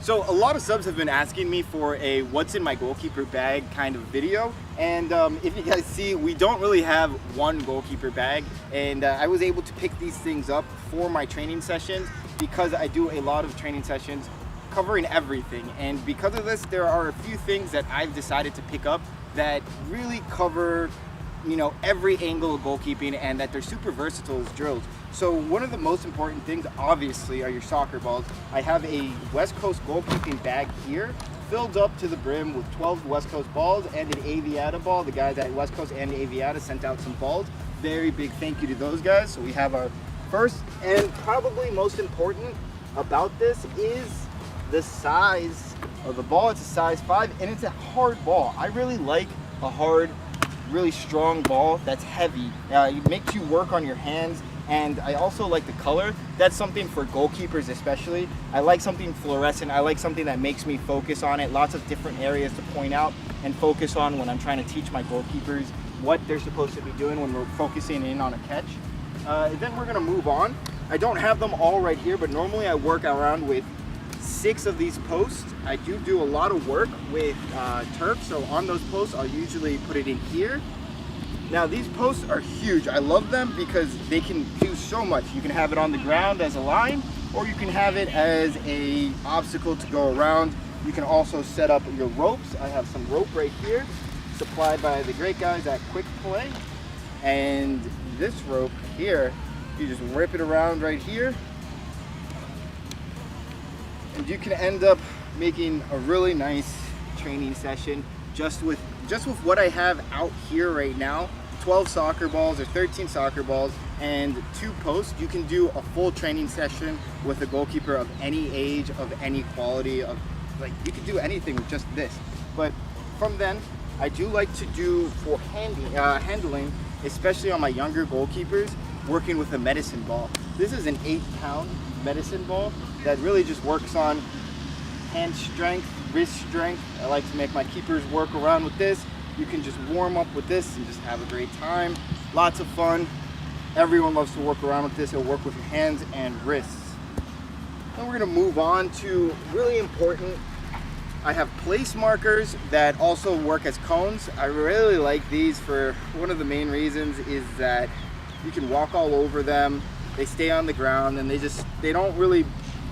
So a lot of subs have been asking me for a what's in my goalkeeper bag kind of video, and if you guys see, we don't really have one goalkeeper bag, and I was able to pick these things up for my training sessions because I do a lot of training sessions covering everything, and because of this there are a few things that I've decided to pick up that really cover, you know, every angle of goalkeeping, and that they're super versatile as drills. So one of the most important things obviously are your soccer balls. I have a West Coast goalkeeping bag here filled up to the brim with 12 West Coast balls and an Aviata ball. The guys at West Coast and Aviata sent out some balls. Very big thank you to those guys. So we have our first, and probably most important about this is the size of the ball. It's a size 5 and it's a hard ball. I really like a hard, really strong ball that's heavy. It makes you work on your hands, and I also like the color. That's something for goalkeepers especially. I like something fluorescent. I like something that makes me focus on it. Lots of different areas to point out and focus on when I'm trying to teach my goalkeepers what they're supposed to be doing when we're focusing in on a catch. Then we're gonna move on. I don't have them all right here, but normally I work around with 6 of these posts. I do a lot of work with turf, so on those posts I'll usually put it in here. Now these posts are huge. I love them because they can do so much. You can have it on the ground as a line, or you can have it as a obstacle to go around. You can also set up your ropes. I have some rope right here, supplied by the great guys at Quick Play. And this rope here, you just whip it around right here, and you can end up making a really nice training session just with what I have out here right now. 12 soccer balls or 13 soccer balls and 2 posts. You can do a full training session with a goalkeeper of any age, of any quality, of like, you could do anything with just this. But from then, I do like to do for handling, especially on my younger goalkeepers, working with a medicine ball. This is an 8-pound medicine ball that really just works on hand strength, wrist strength. I like to make my keepers work around with this. You can just warm up with this and just have a great time. Lots of fun. Everyone loves to work around with this. It'll work with your hands and wrists. Then we're gonna move on to really important. I have place markers that also work as cones. I really like these for one of the main reasons is that you can walk all over them. They stay on the ground and they don't really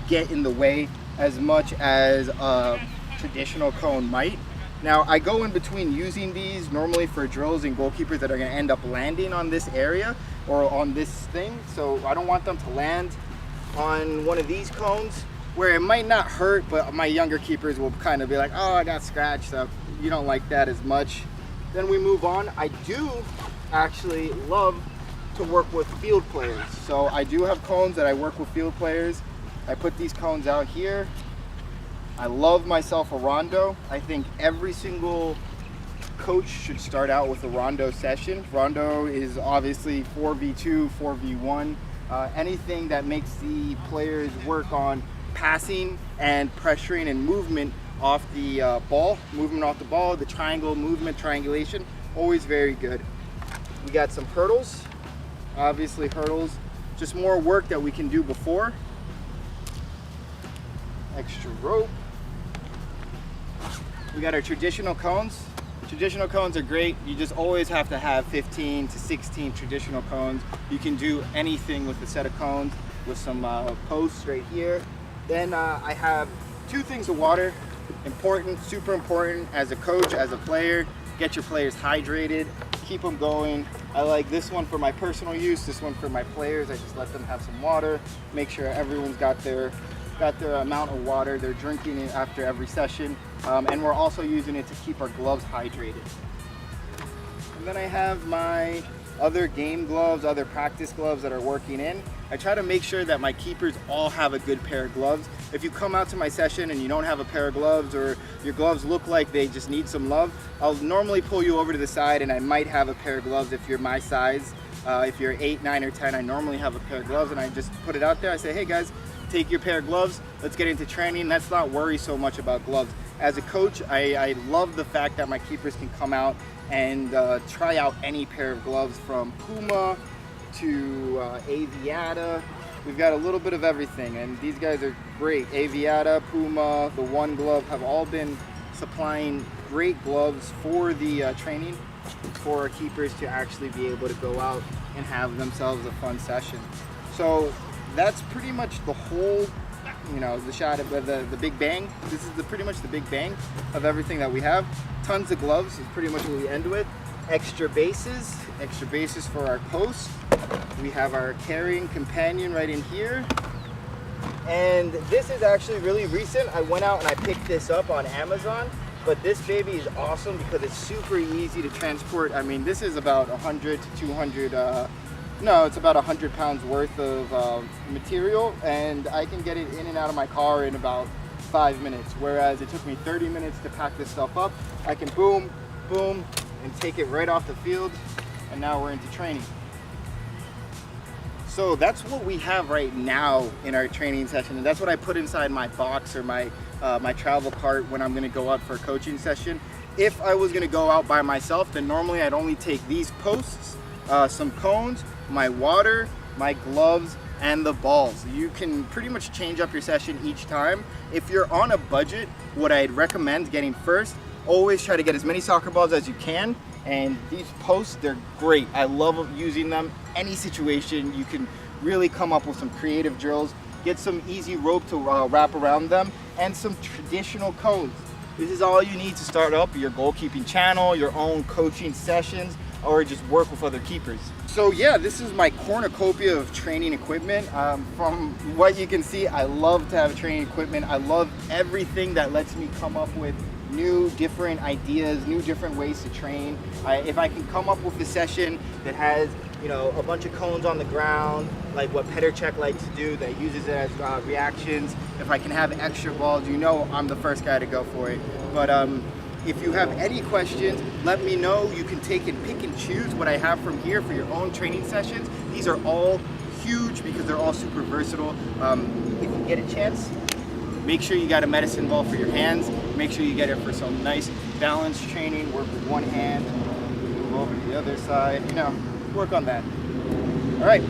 get in the way as much as a traditional cone might. Now I go in between using these normally for drills and goalkeepers that are going to end up landing on this area or on this thing, so I don't want them to land on one of these cones where it might not hurt, but my younger keepers will kind of be like, oh, I got scratched, so you don't like that as much. Then we move on. I do actually love to work with field players, so I do have cones that I work with field players. I put these cones out here. I love myself a rondo. I think every single coach should start out with a rondo session. Rondo is obviously 4v2, 4v1, anything that makes the players work on passing and pressuring and movement off the ball, the triangle movement, triangulation, always very good. We got some hurdles. Obviously hurdles, just more work that we can do before. Extra rope. We got our traditional cones. Traditional cones are great. You just always have to have 15 to 16 traditional cones. You can do anything with a set of cones with some posts right here. Then I have 2 things of water. Important, super important as a coach, as a player. Get your players hydrated, keep them going. I like this one for my personal use, this one for my players. I just let them have some water, make sure everyone's got their amount of water they're drinking it after every session. And we're also using it to keep our gloves hydrated. And then I have my other game gloves, other practice gloves that are working in. I try to make sure that my keepers all have a good pair of gloves. If you come out to my session and you don't have a pair of gloves, or your gloves look like they just need some love, I'll normally pull you over to the side and I might have a pair of gloves if you're my size. If you're 8, 9, or 10, I normally have a pair of gloves, and I just put it out there. I say, hey guys, take your pair of gloves, let's get into training. Let's not worry so much about gloves. As a coach, I love the fact that my keepers can come out and try out any pair of gloves, from Puma to Aviata we've got a little bit of everything, and these guys are great. Aviata, Puma, the One Glove have all been supplying great gloves for the training for our keepers to actually be able to go out and have themselves a fun session. So that's pretty much the whole, you know, the shot of the big bang. This is pretty much the big bang of everything that we have. Tons of gloves is pretty much what we end with. Extra bases for our posts. We have our carrying companion right in here. And this is actually really recent. I went out and I picked this up on Amazon, but this baby is awesome because it's super easy to transport. I mean, this is about 100 to 200, no, it's about 100 pounds worth of material, and I can get it in and out of my car in about 5 minutes, whereas it took me 30 minutes to pack this stuff up. I can boom, boom, and take it right off the field, and now we're into training. So that's what we have right now in our training session, and that's what I put inside my box or my my travel cart when I'm going to go out for a coaching session. If I was going to go out by myself, then normally I'd only take these posts, some cones, my water, my gloves, and the balls. You can pretty much change up your session each time. If you're on a budget, what I'd recommend getting first, always try to get as many soccer balls as you can. And these posts, they're great. I love using them. Any situation, you can really come up with some creative drills. Get some easy rope to wrap around them, and some traditional cones. This is all you need to start up your goalkeeping channel, your own coaching sessions, or just work with other keepers. So yeah, this is my cornucopia of training equipment. From what you can see, I love to have training equipment. I love everything that lets me come up with new different ideas, new different ways to train. If I can come up with a session that has, you know, a bunch of cones on the ground, like what Petr Cech likes to do, that uses it as reactions. If I can have extra balls, you know I'm the first guy to go for it. But if you have any questions, let me know. You can take and pick and choose what I have from here for your own training sessions. These are all huge because they're all super versatile. If you get a chance, make sure you got a medicine ball for your hands. Make sure you get it for some nice balance training. Work with one hand, move over to the other side, you know, work on that. All right.